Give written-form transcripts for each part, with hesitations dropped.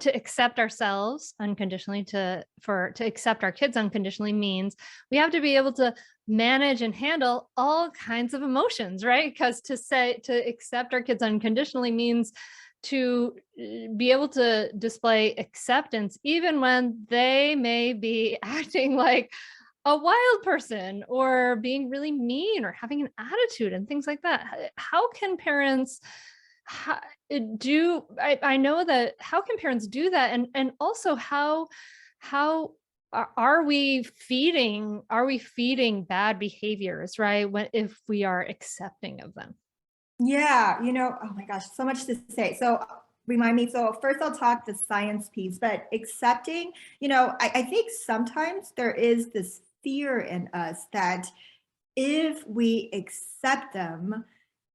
to accept ourselves unconditionally, to accept our kids unconditionally means we have to be able to manage and handle all kinds of emotions, right? Because to accept our kids unconditionally means to be able to display acceptance even when they may be acting like a wild person or being really mean or having an attitude and things like that. How can parents ho do I know that how can parents do that? And also how are we feeding bad behaviors, right? When if we are accepting of them? Yeah, oh my gosh, so much to say. So remind me. So first I'll talk the science piece, but accepting, I think sometimes there is this fear in us that if we accept them,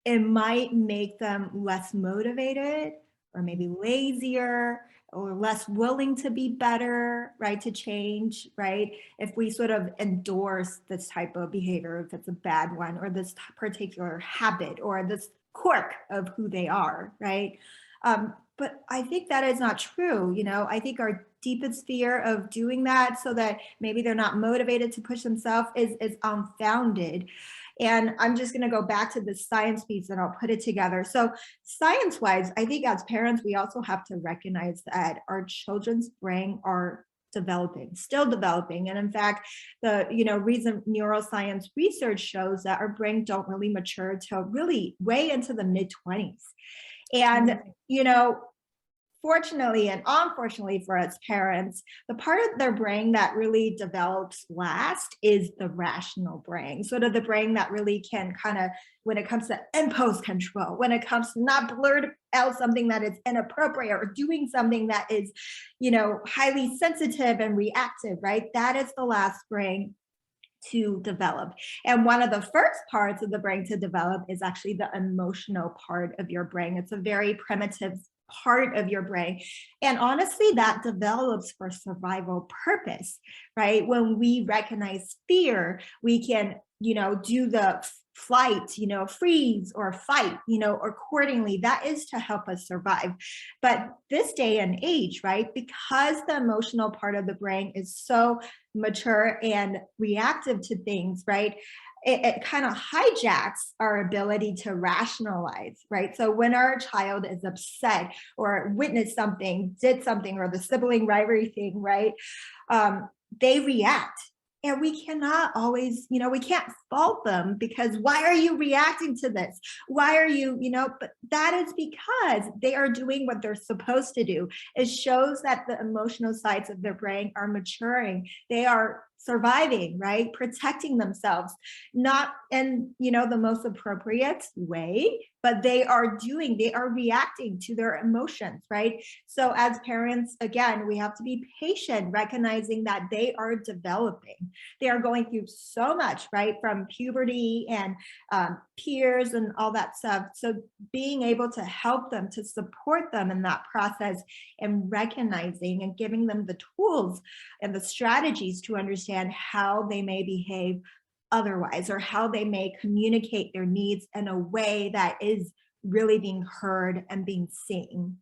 it might make them less motivated or maybe lazier or less willing to be better, right? To change, right? If we sort of endorse this type of behavior, if it's a bad one, or this particular habit, or this quirk of who they are, right? But I think that is not true. I think our deepest fear of doing that so that maybe they're not motivated to push themselves is unfounded. And I'm just going to go back to the science piece and I'll put it together. So, science wise, I think as parents, we also have to recognize that our children's brain are developing, still developing. And in fact, the recent neuroscience research shows that our brain don't really mature till really way into the mid 20s. And, Mm. you know, fortunately and unfortunately for us parents, the part of their brain that really develops last is the rational brain, sort of the brain that really can kind of, when it comes to impulse control, when it comes to not blurt out something that is inappropriate or doing something that is, highly sensitive and reactive, right? That is the last brain to develop. And one of the first parts of the brain to develop is actually the emotional part of your brain. It's a very primitive part of your brain. And honestly, that develops for survival purpose, right? When we recognize fear, we can, do the flight, freeze or fight, accordingly. That is to help us survive. But this day and age, right, because the emotional part of the brain is so mature and reactive to things, right? It kind of hijacks our ability to rationalize, right? So when our child is upset or witnessed something, did something, or the sibling rivalry thing, right? They react. And we cannot always, we can't fault them because why are you reacting to this? Why are you, but that is because they are doing what they're supposed to do. It shows that the emotional sides of their brain are maturing. They are surviving, right? Protecting themselves, not in, the most appropriate way, but they are reacting to their emotions, right? So as parents, again, we have to be patient, recognizing that they are developing. They are going through so much, right? From puberty and peers and all that stuff. So being able to help them, to support them in that process, and recognizing and giving them the tools and the strategies to understand how they may behave otherwise, or how they may communicate their needs in a way that is really being heard and being seen.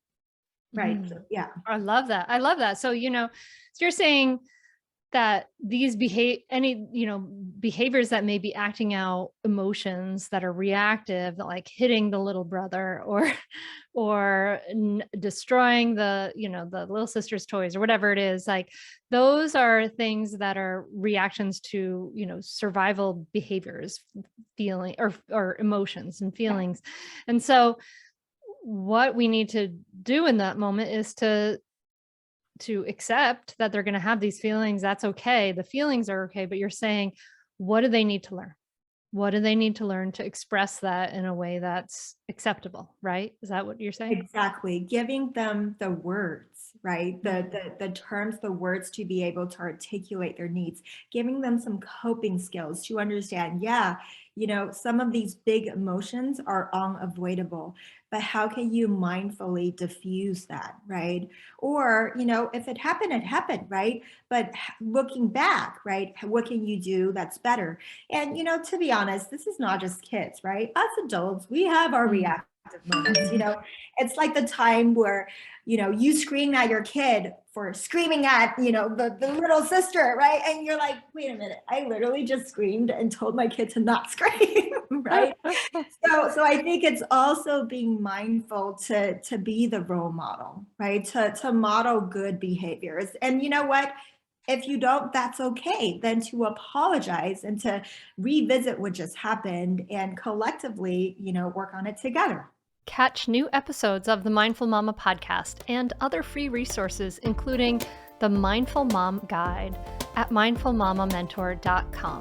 Right. So, Mm. yeah. I love that. I love that. So, so you're saying that these behaviors that may be acting out emotions that are reactive, that like hitting the little brother or destroying the little sister's toys or whatever it is, like those are things that are reactions to, survival behaviors, feeling or emotions and Yeah. feelings. And so what we need to do in that moment is to accept that they're going to have these feelings. That's okay. The feelings are okay, but you're saying, what do they need to learn? What do they need to learn to express that in a way that's acceptable, right? Is that what you're saying? Exactly. Giving them the words, right? Mm. The terms, the words to be able to articulate their needs, giving them some coping skills to understand, yeah, some of these big emotions are unavoidable, but how can you mindfully diffuse that, right? Or, if it happened, it happened, right? But looking back, right, what can you do that's better? And, to be honest, this is not just kids, right? Us adults, we have our Mm. reactions, moments. It's like the time where, you scream at your kid for screaming at, the little sister, right? And you're like, wait a minute, I literally just screamed and told my kid to not scream, right? So I think it's also being mindful to be the role model, right? To model good behaviors. And you know what? If you don't, that's okay. Then to apologize and to revisit what just happened and collectively, work on it together. Catch new episodes of the Mindful Mama podcast and other free resources, including the Mindful Mom Guide at mindfulmamamentor.com.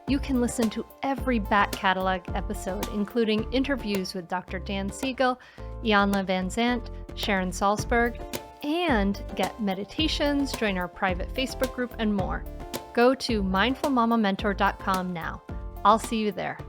You can listen to every back catalog episode, including interviews with Dr. Dan Siegel, Iyanla Vanzant, Sharon Salzberg, and get meditations, join our private Facebook group, and more. Go to mindfulmamamentor.com now. I'll see you there.